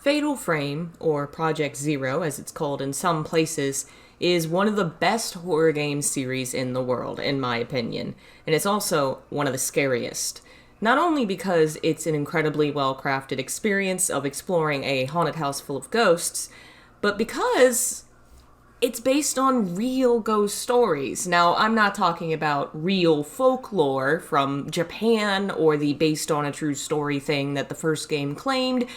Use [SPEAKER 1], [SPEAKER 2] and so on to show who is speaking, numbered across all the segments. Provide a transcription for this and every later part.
[SPEAKER 1] Fatal Frame, or Project Zero as it's called in some places, is one of the best horror game series in the world, in my opinion, and it's also one of the scariest. Not only because it's an incredibly well-crafted experience of exploring a haunted house full of ghosts, but because it's based on real ghost stories. Now, I'm not talking about real folklore from Japan or the based on a true story thing that the first game claimed,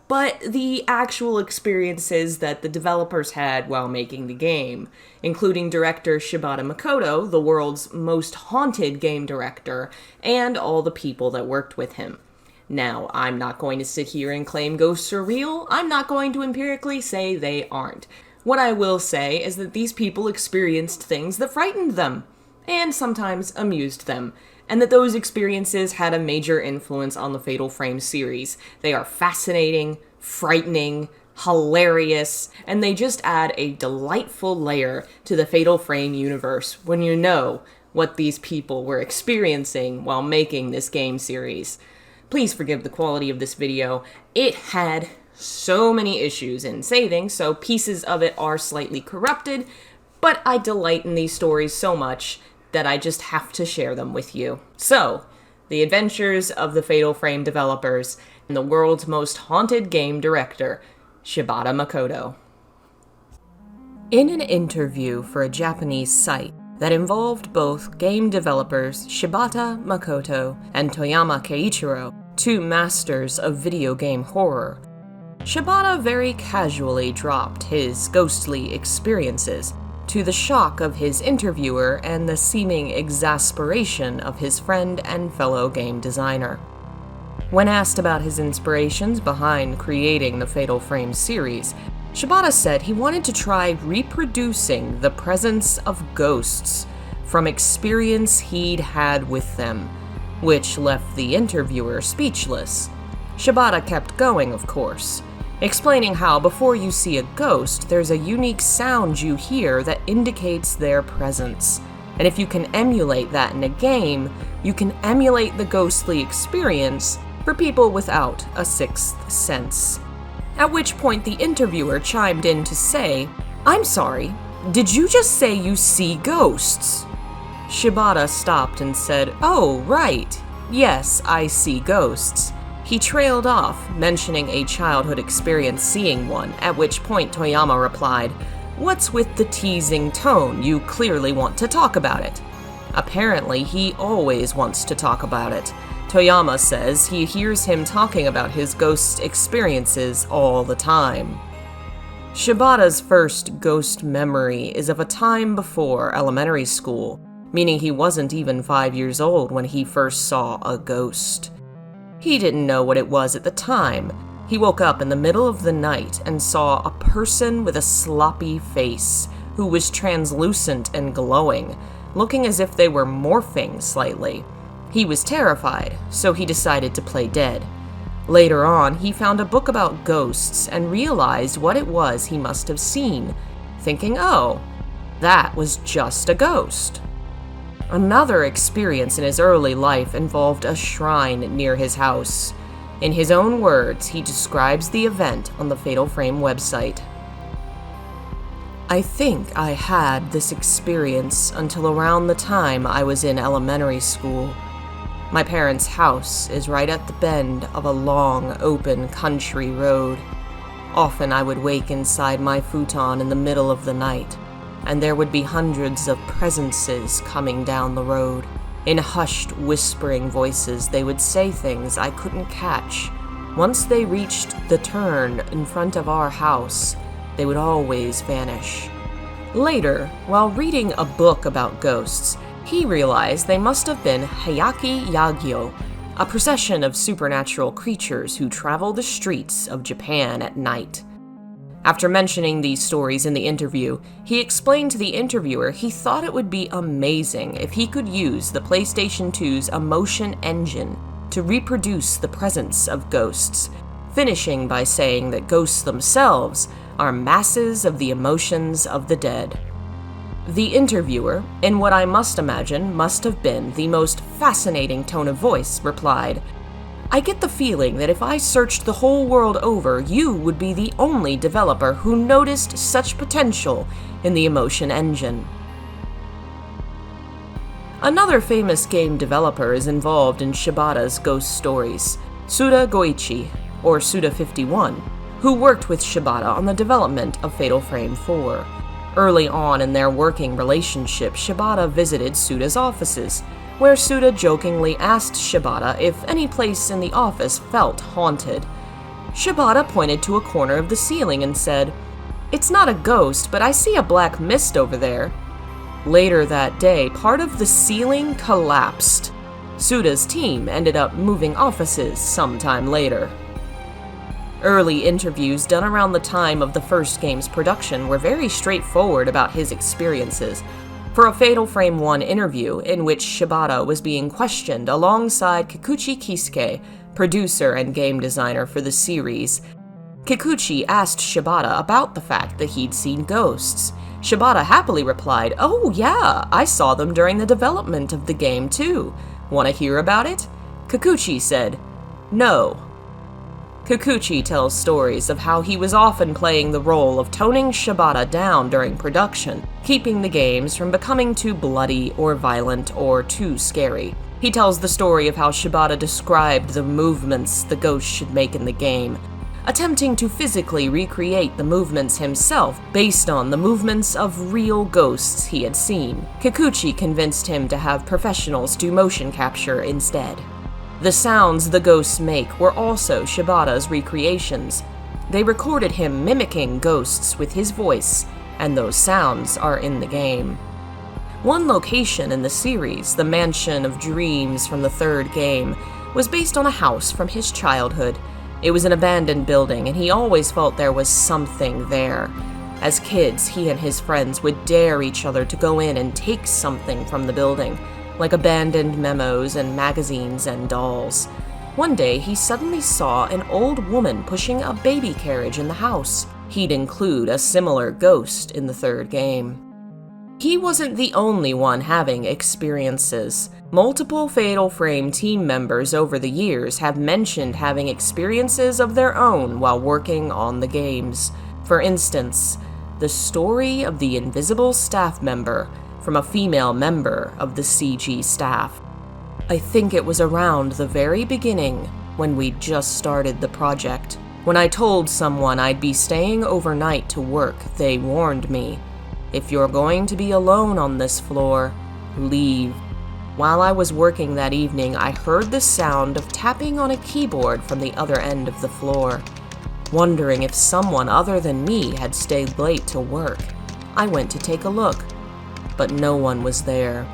[SPEAKER 1] but the actual experiences that the developers had while making the game, including director Shibata Makoto, the world's most haunted game director, and all the people that worked with him. Now, I'm not going to sit here and claim ghosts are real. I'm not going to empirically say they aren't. What I will say is that these people experienced things that frightened them, and sometimes amused them, and that those experiences had a major influence on the Fatal Frame series. They are fascinating, frightening, hilarious, and they just add a delightful layer to the Fatal Frame universe when you know what these people were experiencing while making this game series. Please forgive the quality of this video. It had so many issues in saving, so pieces of it are slightly corrupted, but I delight in these stories so much that I just have to share them with you. So, the adventures of the Fatal Frame developers and the world's most haunted game director, Shibata Makoto. In an interview for a Japanese site that involved both game developers Shibata Makoto and Toyama Keiichiro, two masters of video game horror, Shibata very casually dropped his ghostly experiences, to the shock of his interviewer and the seeming exasperation of his friend and fellow game designer. When asked about his inspirations behind creating the Fatal Frame series, Shibata said he wanted to try reproducing the presence of ghosts from experience he'd had with them, which left the interviewer speechless. Shibata kept going, of course, explaining how before you see a ghost, there's a unique sound you hear that indicates their presence. And if you can emulate that in a game, you can emulate the ghostly experience for people without a sixth sense. At which point the interviewer chimed in to say, "I'm sorry, did you just say you see ghosts?" Shibata stopped and said, "Oh, right. Yes, I see ghosts." He trailed off, mentioning a childhood experience seeing one, at which point Toyama replied, "What's with the teasing tone? You clearly want to talk about it." Apparently, he always wants to talk about it. Toyama says he hears him talking about his ghost experiences all the time. Shibata's first ghost memory is of a time before elementary school, meaning he wasn't even 5 years old when he first saw a ghost. He didn't know what it was at the time. He woke up in the middle of the night and saw a person with a sloppy face who was translucent and glowing, looking as if they were morphing slightly. He was terrified, so he decided to play dead. Later on, he found a book about ghosts and realized what it was he must have seen, thinking, oh, that was just a ghost. Another experience in his early life involved a shrine near his house. In his own words, he describes the event on the Fatal Frame website. "I think I had this experience until around the time I was in elementary school. My parents' house is right at the bend of a long, open country road. Often I would wake inside my futon in the middle of the night, and there would be hundreds of presences coming down the road. In hushed, whispering voices, they would say things I couldn't catch. Once they reached the turn in front of our house, they would always vanish." Later, while reading a book about ghosts, he realized they must have been Hayaki Yagyo, a procession of supernatural creatures who travel the streets of Japan at night. After mentioning these stories in the interview, he explained to the interviewer he thought it would be amazing if he could use the PlayStation 2's emotion engine to reproduce the presence of ghosts, finishing by saying that ghosts themselves are masses of the emotions of the dead. The interviewer, in what I must imagine must have been the most fascinating tone of voice, replied, I get the feeling that if I searched the whole world over, you would be the only developer who noticed such potential in the emotion engine. Another famous game developer is involved in Shibata's ghost stories, Suda Goichi, or Suda51, who worked with Shibata on the development of Fatal Frame 4. Early on in their working relationship, Shibata visited Suda's offices, where Suda jokingly asked Shibata if any place in the office felt haunted. Shibata pointed to a corner of the ceiling and said, "It's not a ghost, but I see a black mist over there." Later that day, part of the ceiling collapsed. Suda's team ended up moving offices sometime later. Early interviews done around the time of the first game's production were very straightforward about his experiences. For a Fatal Frame 1 interview in which Shibata was being questioned alongside Kikuchi Kisuke, producer and game designer for the series, Kikuchi asked Shibata about the fact that he'd seen ghosts. Shibata happily replied, "Oh yeah, I saw them during the development of the game too. Want to hear about it?" Kikuchi said, "No." Kikuchi tells stories of how he was often playing the role of toning Shibata down during production, keeping the games from becoming too bloody or violent or too scary. He tells the story of how Shibata described the movements the ghosts should make in the game, attempting to physically recreate the movements himself based on the movements of real ghosts he had seen. Kikuchi convinced him to have professionals do motion capture instead. The sounds the ghosts make were also Shibata's recreations. They recorded him mimicking ghosts with his voice, and those sounds are in the game. One location in the series, the Mansion of Dreams from the third game, was based on a house from his childhood. It was an abandoned building, and he always felt there was something there. As kids, he and his friends would dare each other to go in and take something from the building, like abandoned memos and magazines and dolls. One day, he suddenly saw an old woman pushing a baby carriage in the house. He'd include a similar ghost in the third game. He wasn't the only one having experiences. Multiple Fatal Frame team members over the years have mentioned having experiences of their own while working on the games. For instance, the story of the invisible staff member from a female member of the CG staff. I think it was around the very beginning when we'd just started the project. When I told someone I'd be staying overnight to work, they warned me, "If you're going to be alone on this floor, leave." While I was working that evening, I heard the sound of tapping on a keyboard from the other end of the floor. Wondering if someone other than me had stayed late to work, I went to take a look, but no one was there.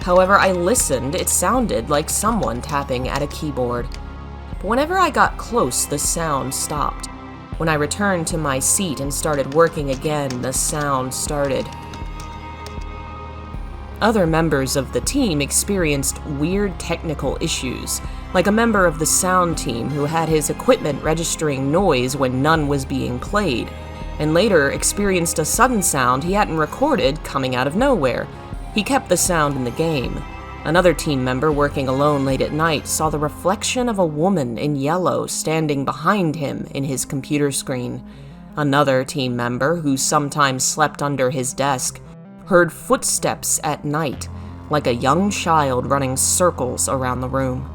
[SPEAKER 1] However, I listened. It sounded like someone tapping at a keyboard. But whenever I got close, the sound stopped. When I returned to my seat and started working again, the sound started. Other members of the team experienced weird technical issues, like a member of the sound team who had his equipment registering noise when none was being played, and later experienced a sudden sound he hadn't recorded coming out of nowhere. He kept the sound in the game. Another team member working alone late at night saw the reflection of a woman in yellow standing behind him in his computer screen. Another team member, who sometimes slept under his desk, heard footsteps at night, like a young child running circles around the room.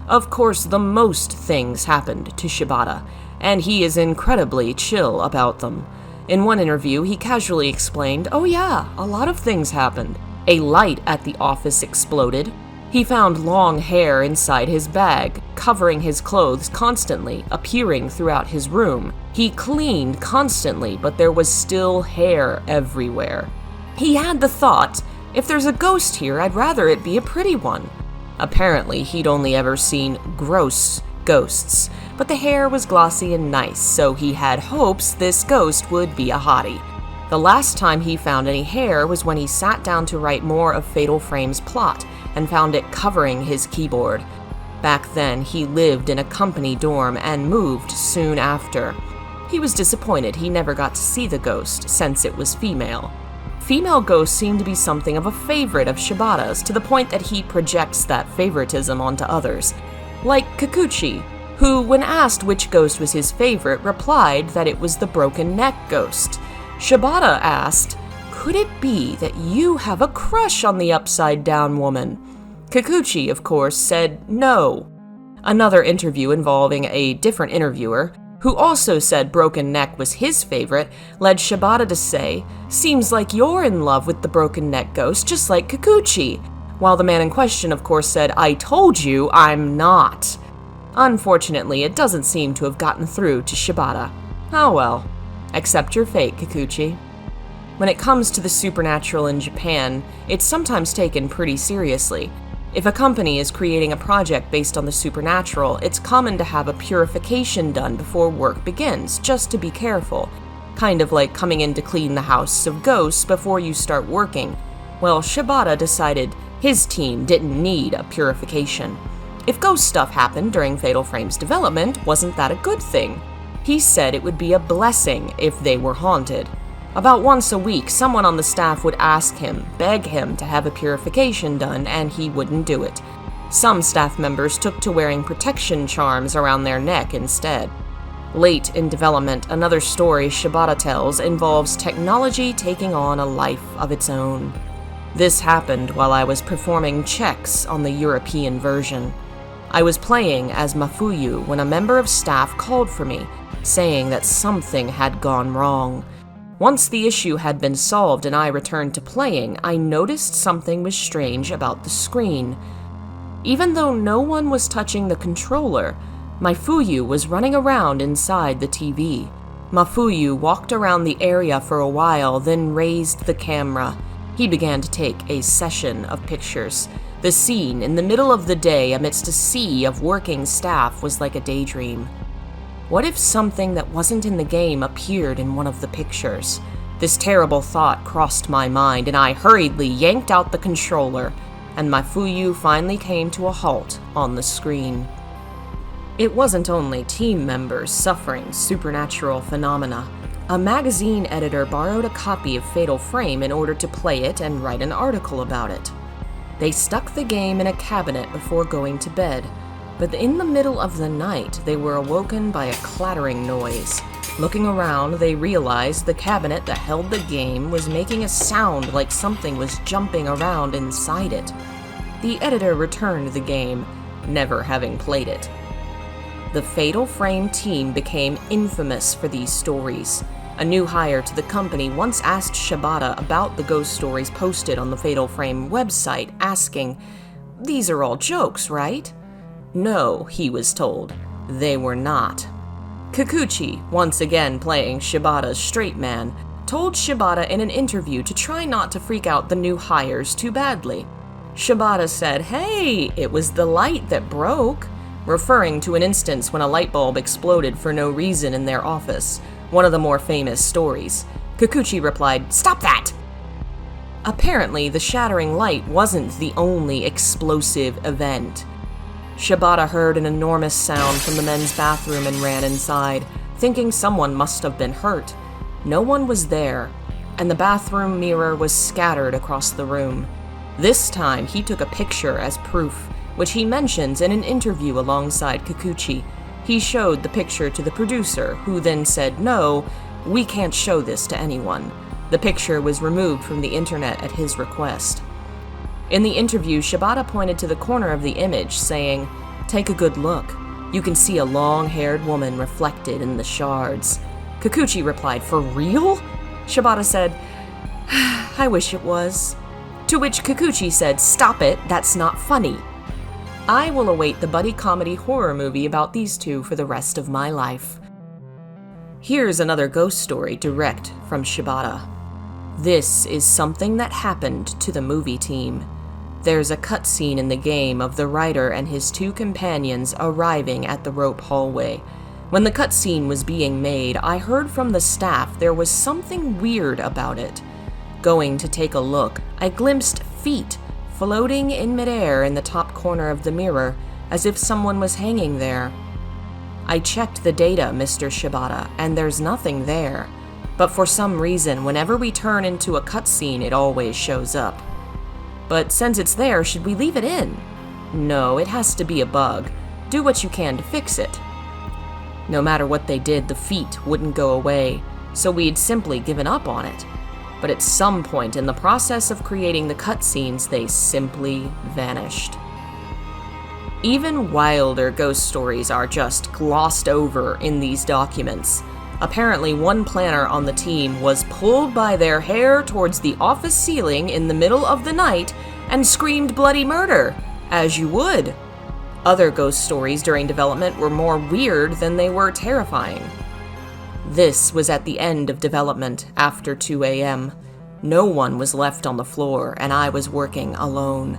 [SPEAKER 1] Of course, the most things happened to Shibata, and he is incredibly chill about them. In one interview, he casually explained, "Oh yeah, a lot of things happened. A light at the office exploded. He found long hair inside his bag, covering his clothes constantly, appearing throughout his room. He cleaned constantly, but there was still hair everywhere. He had the thought, if there's a ghost here, I'd rather it be a pretty one." Apparently, he'd only ever seen gross ghosts, but the hair was glossy and nice, so he had hopes this ghost would be a hottie. The last time he found any hair was when he sat down to write more of Fatal Frame's plot and found it covering his keyboard. Back then, he lived in a company dorm and moved soon after. He was disappointed he never got to see the ghost, since it was female. Female ghosts seem to be something of a favorite of Shibata's, to the point that he projects that favoritism onto others. Like Kikuchi, who, when asked which ghost was his favorite, replied that it was the broken neck ghost. Shibata asked, "Could it be that you have a crush on the upside-down woman?" Kikuchi, of course, said no. Another interview involving a different interviewer, who also said broken neck was his favorite, led Shibata to say, "Seems like you're in love with the broken neck ghost, just like Kikuchi," while the man in question, of course, said, "I told you I'm not." Unfortunately, it doesn't seem to have gotten through to Shibata. Oh well. Accept your fate, Kikuchi. When it comes to the supernatural in Japan, it's sometimes taken pretty seriously. If a company is creating a project based on the supernatural, it's common to have a purification done before work begins, just to be careful. Kind of like coming in to clean the house of ghosts before you start working. Well, Shibata decided his team didn't need a purification. If ghost stuff happened during Fatal Frame's development, wasn't that a good thing? He said it would be a blessing if they were haunted. About once a week, someone on the staff would ask him, beg him to have a purification done, and he wouldn't do it. Some staff members took to wearing protection charms around their neck instead. Late in development, another story Shibata tells involves technology taking on a life of its own. This happened while I was performing checks on the European version. I was playing as Mafuyu when a member of staff called for me, saying that something had gone wrong. Once the issue had been solved and I returned to playing, I noticed something was strange about the screen. Even though no one was touching the controller, Mafuyu was running around inside the TV. Mafuyu walked around the area for a while, then raised the camera. He began to take a session of pictures. The scene in the middle of the day amidst a sea of working staff was like a daydream. What if something that wasn't in the game appeared in one of the pictures? This terrible thought crossed my mind, and I hurriedly yanked out the controller, and Mafuyu finally came to a halt on the screen. It wasn't only team members suffering supernatural phenomena. A magazine editor borrowed a copy of Fatal Frame in order to play it and write an article about it. They stuck the game in a cabinet before going to bed. But in the middle of the night, they were awoken by a clattering noise. Looking around, they realized the cabinet that held the game was making a sound like something was jumping around inside it. The editor returned the game, never having played it. The Fatal Frame team became infamous for these stories. A new hire to the company once asked Shibata about the ghost stories posted on the Fatal Frame website, asking, "These are all jokes, right?" No, he was told. They were not. Kikuchi, once again playing Shibata's straight man, told Shibata in an interview to try not to freak out the new hires too badly. Shibata said, "Hey, it was the light that broke," referring to an instance when a light bulb exploded for no reason in their office, one of the more famous stories. Kikuchi replied, "Stop that!" Apparently, the shattering light wasn't the only explosive event. Shibata heard an enormous sound from the men's bathroom and ran inside, thinking someone must have been hurt. No one was there, and the bathroom mirror was scattered across the room. This time, he took a picture as proof, which he mentions in an interview alongside Kikuchi. He showed the picture to the producer, who then said, "No, we can't show this to anyone." The picture was removed from the internet at his request. In the interview, Shibata pointed to the corner of the image, saying, "Take a good look. You can see a long-haired woman reflected in the shards." Kikuchi replied, "For real?" Shibata said, "I wish it was." To which Kikuchi said, "Stop it, that's not funny." I will await the buddy comedy horror movie about these two for the rest of my life. Here's another ghost story direct from Shibata. This is something that happened to the movie team. There's a cutscene in the game of the writer and his two companions arriving at the rope hallway. When the cutscene was being made, I heard from the staff there was something weird about it. Going to take a look, I glimpsed feet floating in midair in the top corner of the mirror, as if someone was hanging there. I checked the data, Mr. Shibata, and there's nothing there. But for some reason, whenever we turn into a cutscene, it always shows up. But since it's there, should we leave it in? No, it has to be a bug. do what you can to fix it. No matter what they did, the feat wouldn't go away, so we'd simply given up on it. But at some point in the process of creating the cutscenes, they simply vanished. Even wilder ghost stories are just glossed over in these documents. Apparently, one planner on the team was pulled by their hair towards the office ceiling in the middle of the night and screamed bloody murder, as you would. Other ghost stories during development were more weird than they were terrifying. This was at the end of development after 2 a.m. No one was left on the floor, and I was working alone.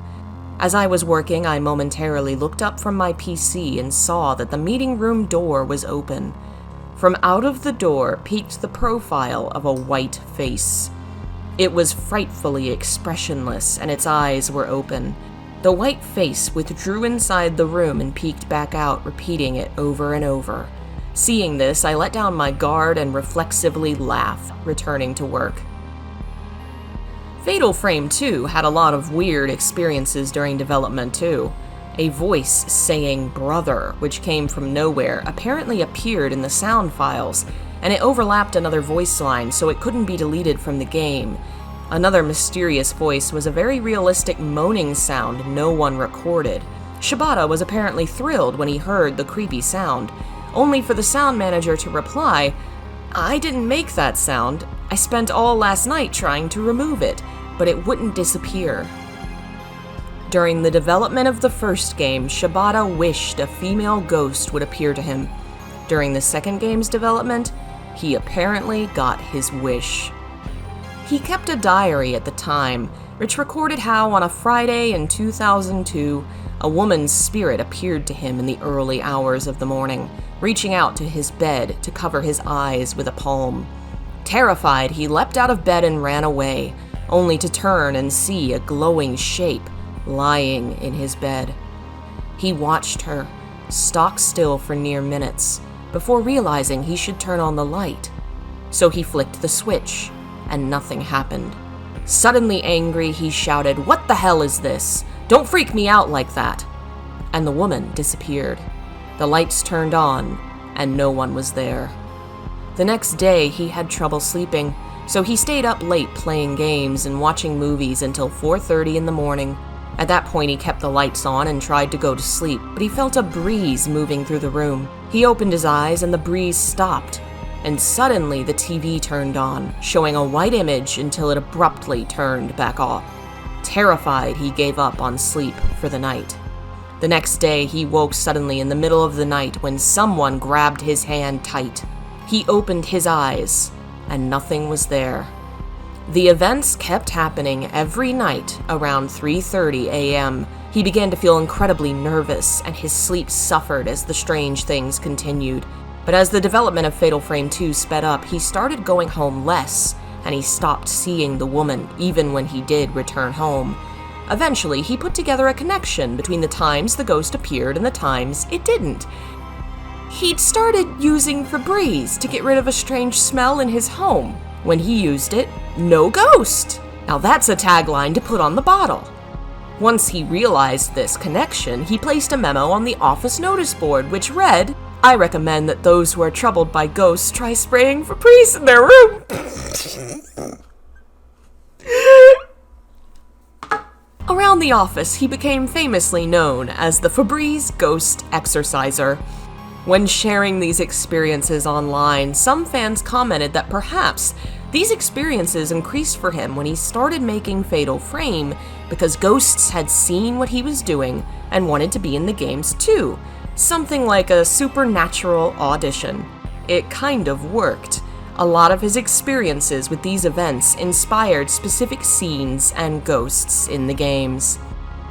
[SPEAKER 1] As I was working, I momentarily looked up from my PC and saw that the meeting room door was open. From out of the door peeked the profile of a white face. It was frightfully expressionless, and its eyes were open. The white face withdrew inside the room and peeked back out, repeating it over and over. Seeing this, I let down my guard and reflexively laughed, returning to work. Fatal Frame 2 had a lot of weird experiences during development too. A voice saying "brother," which came from nowhere, apparently appeared in the sound files, and it overlapped another voice line so it couldn't be deleted from the game. Another mysterious voice was a very realistic moaning sound no one recorded. Shibata was apparently thrilled when he heard the creepy sound, only for the sound manager to reply, "I didn't make that sound. I spent all last night trying to remove it, but it wouldn't disappear." During the development of the first game, Shibata wished a female ghost would appear to him. During the second game's development, he apparently got his wish. He kept a diary at the time, which recorded how on a Friday in 2002, a woman's spirit appeared to him in the early hours of the morning, reaching out to his bed to cover his eyes with a palm. Terrified, he leapt out of bed and ran away, only to turn and see a glowing shape lying in his bed. He watched her, stock still for near minutes, before realizing he should turn on the light. So he flicked the switch, and nothing happened. Suddenly angry, he shouted, "What the hell is this? Don't freak me out like that!" And the woman disappeared. The lights turned on, and no one was there. The next day, he had trouble sleeping, so he stayed up late playing games and watching movies until 4:30 in the morning. At that point, he kept the lights on and tried to go to sleep, but he felt a breeze moving through the room. He opened his eyes and the breeze stopped, and suddenly the TV turned on, showing a white image until it abruptly turned back off. Terrified, he gave up on sleep for the night. The next day, he woke suddenly in the middle of the night when someone grabbed his hand tight. He opened his eyes, and nothing was there. The events kept happening every night around 3:30 a.m. He began to feel incredibly nervous, and his sleep suffered as the strange things continued. But as the development of Fatal Frame 2 sped up, he started going home less, and he stopped seeing the woman even when he did return home. Eventually, he put together a connection between the times the ghost appeared and the times it didn't. He'd started using Febreze to get rid of a strange smell in his home. When he used it, no ghost! Now that's a tagline to put on the bottle. Once he realized this connection, he placed a memo on the office notice board which read, "I recommend that those who are troubled by ghosts try spraying Febreze in their room." Around the office, he became famously known as the Febreze Ghost Exorciser. When sharing these experiences online, some fans commented that perhaps these experiences increased for him when he started making Fatal Frame because ghosts had seen what he was doing and wanted to be in the games too. Something like a supernatural audition. It kind of worked. A lot of his experiences with these events inspired specific scenes and ghosts in the games.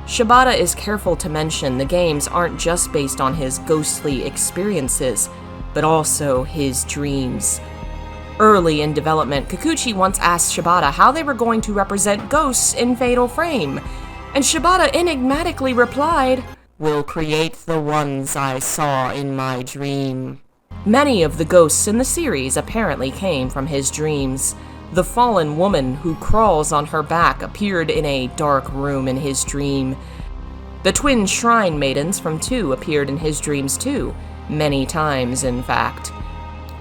[SPEAKER 1] Shibata is careful to mention the games aren't just based on his ghostly experiences, but also his dreams. Early in development, Kikuchi once asked Shibata how they were going to represent ghosts in Fatal Frame, and Shibata enigmatically replied, "We'll create the ones I saw in my dream." Many of the ghosts in the series apparently came from his dreams. The fallen woman who crawls on her back appeared in a dark room in his dream. The twin shrine maidens from 2 appeared in his dreams too, many times in fact.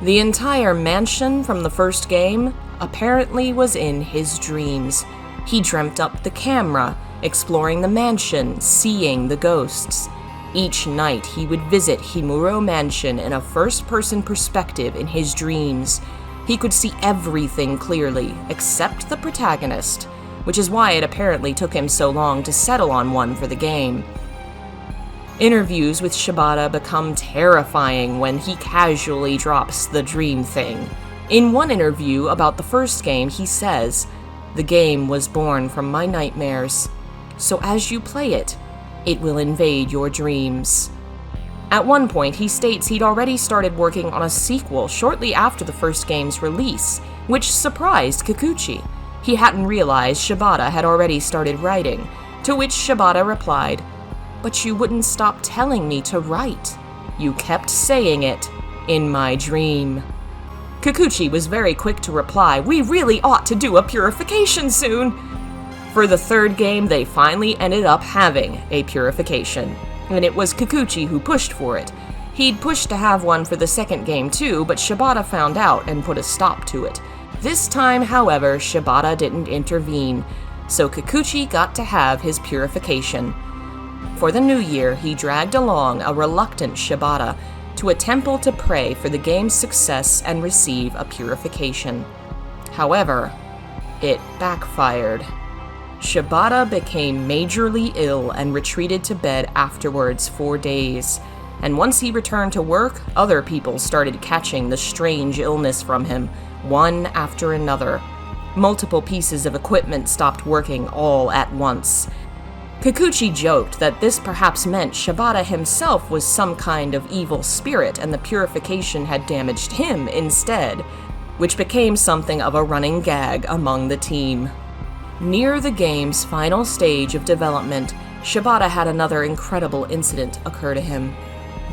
[SPEAKER 1] The entire mansion from the first game apparently was in his dreams. He dreamt up the camera, exploring the mansion, seeing the ghosts. Each night he would visit Himuro Mansion in a first-person perspective in his dreams. He could see everything clearly, except the protagonist, which is why it apparently took him so long to settle on one for the game. Interviews with Shibata become terrifying when he casually drops the dream thing. In one interview about the first game, he says, "The game was born from my nightmares, so as you play it, it will invade your dreams." At one point, he states he'd already started working on a sequel shortly after the first game's release, which surprised Kikuchi. He hadn't realized Shibata had already started writing, to which Shibata replied, "But you wouldn't stop telling me to write. You kept saying it in my dream." Kikuchi was very quick to reply, "We really ought to do a purification soon." For the third game, they finally ended up having a purification, and it was Kikuchi who pushed for it. He'd pushed to have one for the second game too, but Shibata found out and put a stop to it. This time, however, Shibata didn't intervene, so Kikuchi got to have his purification. For the new year, he dragged along a reluctant Shibata to a temple to pray for the game's success and receive a purification. However, it backfired. Shibata became majorly ill and retreated to bed afterwards for days. And once he returned to work, other people started catching the strange illness from him, one after another. Multiple pieces of equipment stopped working all at once. Kikuchi joked that this perhaps meant Shibata himself was some kind of evil spirit and the purification had damaged him instead, which became something of a running gag among the team. Near the game's final stage of development, Shibata had another incredible incident occur to him.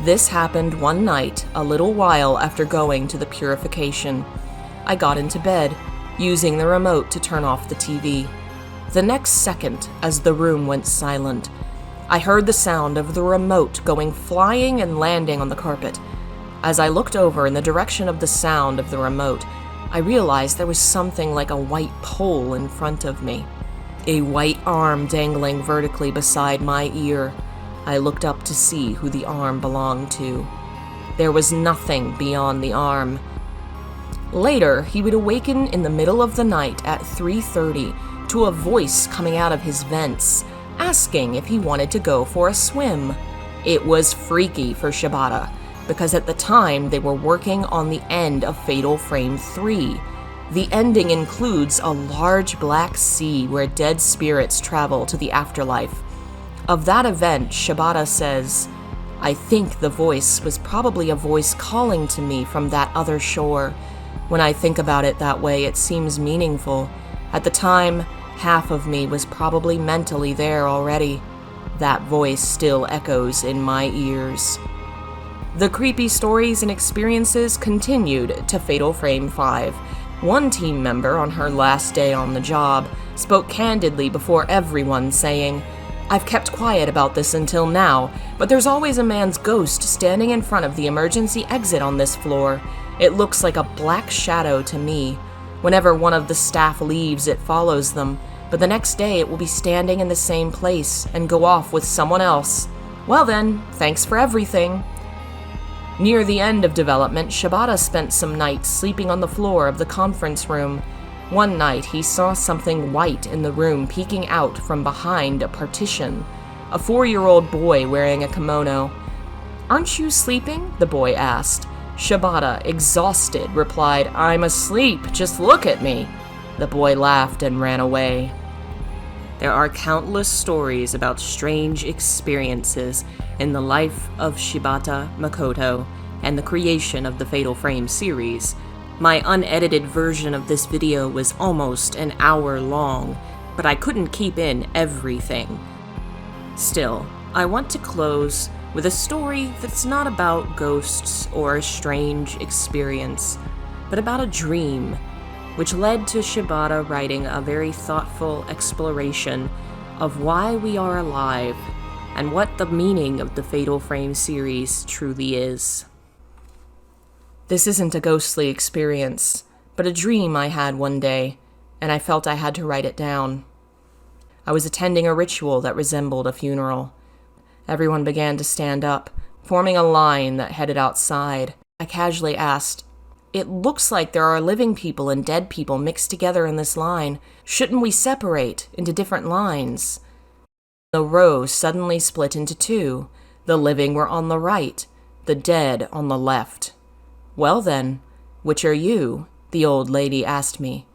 [SPEAKER 1] This happened one night, a little while after going to the purification. I got into bed, using the remote to turn off the TV. The next second, as the room went silent, I heard the sound of the remote going flying and landing on the carpet. As I looked over in the direction of the sound of the remote, I realized there was something like a white pole in front of me. A white arm dangling vertically beside my ear. I looked up to see who the arm belonged to. There was nothing beyond the arm. Later, he would awaken in the middle of the night at 3:30 to a voice coming out of his vents, asking if he wanted to go for a swim. It was freaky for Shibata, because at the time they were working on the end of Fatal Frame 3. The ending includes a large black sea where dead spirits travel to the afterlife. Of that event, Shibata says, "I think the voice was probably a voice calling to me from that other shore. When I think about it that way, it seems meaningful. At the time, half of me was probably mentally there already. That voice still echoes in my ears." The creepy stories and experiences continued to Fatal Frame 5. One team member, on her last day on the job, spoke candidly before everyone, saying, "I've kept quiet about this until now, but there's always a man's ghost standing in front of the emergency exit on this floor. It looks like a black shadow to me. Whenever one of the staff leaves, it follows them, but the next day it will be standing in the same place and go off with someone else. Well then, thanks for everything." Near the end of development, Shibata spent some nights sleeping on the floor of the conference room. One night, he saw something white in the room peeking out from behind a partition. A 4-year-old boy wearing a kimono. "Aren't you sleeping?" the boy asked. Shibata, exhausted, replied, "I'm asleep, just look at me." The boy laughed and ran away. There are countless stories about strange experiences in the life of Shibata Makoto and the creation of the Fatal Frame series. My unedited version of this video was almost an hour long, but I couldn't keep in everything. Still, I want to close with a story that's not about ghosts or a strange experience, but about a dream, which led to Shibata writing a very thoughtful exploration of why we are alive and what the meaning of the Fatal Frame series truly is. This isn't a ghostly experience, but a dream I had one day, and I felt I had to write it down. I was attending a ritual that resembled a funeral. Everyone began to stand up, forming a line that headed outside. I casually asked, "It looks like there are living people and dead people mixed together in this line. Shouldn't we separate into different lines?" The row suddenly split into two. The living were on the right, the dead on the left. "Well then, which are you?" the old lady asked me.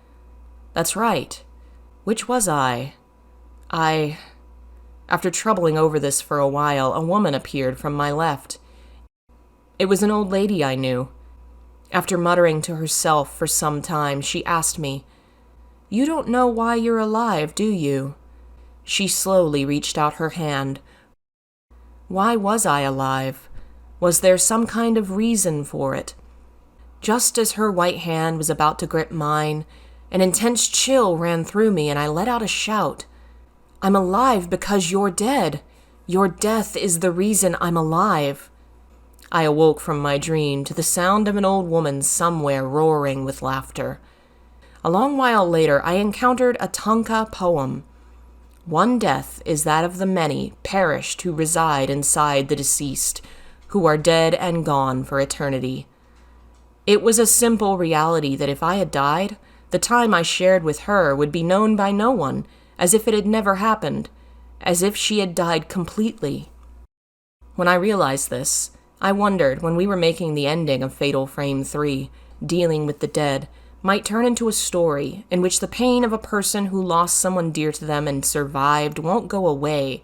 [SPEAKER 1] That's right. Which was I? After troubling over this for a while, a woman appeared from my left. It was an old lady I knew. After muttering to herself for some time, she asked me, "You don't know why you're alive, do you?" She slowly reached out her hand. Why was I alive? Was there some kind of reason for it? Just as her white hand was about to grip mine, an intense chill ran through me and I let out a shout. "I'm alive because you're dead. Your death is the reason I'm alive." I awoke from my dream to the sound of an old woman somewhere roaring with laughter. A long while later, I encountered a Tanka poem. One death is that of the many perished who reside inside the deceased, who are dead and gone for eternity. It was a simple reality that if I had died, the time I shared with her would be known by no one, as if it had never happened, as if she had died completely. When I realized this, I wondered when we were making the ending of Fatal Frame 3, dealing with the dead, might turn into a story in which the pain of a person who lost someone dear to them and survived won't go away,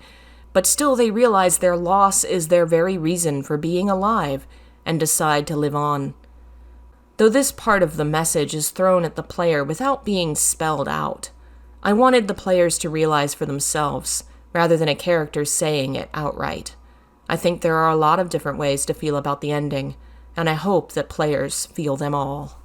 [SPEAKER 1] but still they realize their loss is their very reason for being alive and decide to live on. Though this part of the message is thrown at the player without being spelled out, I wanted the players to realize for themselves, rather than a character saying it outright. I think there are a lot of different ways to feel about the ending, and I hope that players feel them all.